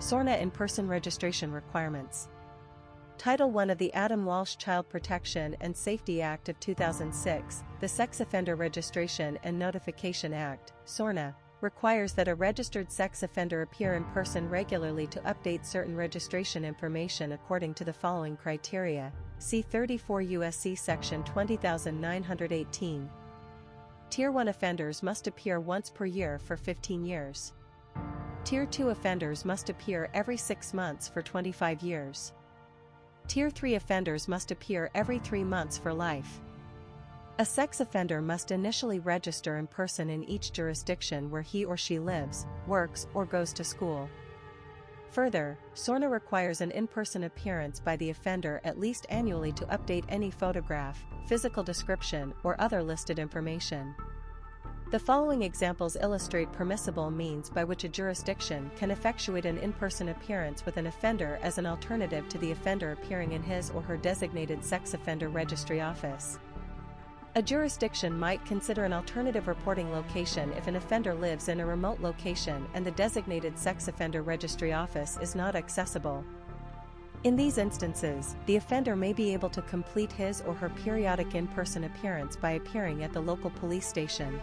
SORNA in-person registration requirements. Title I of the Adam Walsh Child Protection and Safety Act of 2006, the Sex Offender Registration and Notification Act, SORNA, requires that a registered sex offender appear in person regularly to update certain registration information according to the following criteria. See 34 U.S.C. Section 20918. Tier 1 offenders must appear once per year for 15 years. Tier 2 offenders must appear every 6 months for 25 years. Tier 3 offenders must appear every 3 months for life. A sex offender must initially register in person in each jurisdiction where he or she lives, works, or goes to school. Further, SORNA requires an in-person appearance by the offender at least annually to update any photograph, physical description, or other listed information. The following examples illustrate permissible means by which a jurisdiction can effectuate an in-person appearance with an offender as an alternative to the offender appearing in his or her designated sex offender registry office. A jurisdiction might consider an alternative reporting location if an offender lives in a remote location and the designated sex offender registry office is not accessible. In these instances, the offender may be able to complete his or her periodic in-person appearance by appearing at the local police station.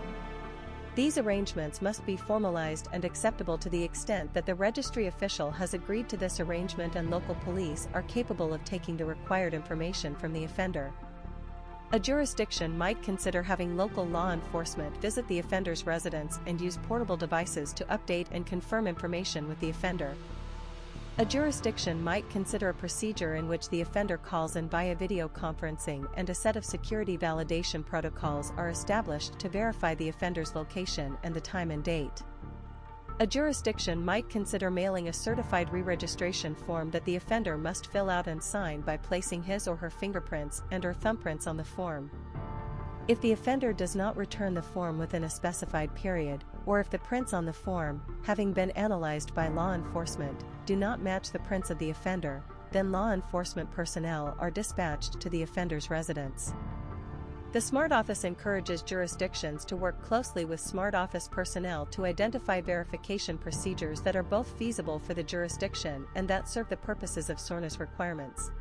These arrangements must be formalized and acceptable to the extent that the registry official has agreed to this arrangement and local police are capable of taking the required information from the offender. A jurisdiction might consider having local law enforcement visit the offender's residence and use portable devices to update and confirm information with the offender. A jurisdiction might consider a procedure in which the offender calls in via video conferencing and a set of security validation protocols are established to verify the offender's location and the time and date. A jurisdiction might consider mailing a certified re-registration form that the offender must fill out and sign by placing his or her fingerprints and/or thumbprints on the form. If the offender does not return the form within a specified period, or if the prints on the form, having been analyzed by law enforcement, do not match the prints of the offender, then law enforcement personnel are dispatched to the offender's residence. The Smart Office encourages jurisdictions to work closely with Smart Office personnel to identify verification procedures that are both feasible for the jurisdiction and that serve the purposes of SORNA's requirements.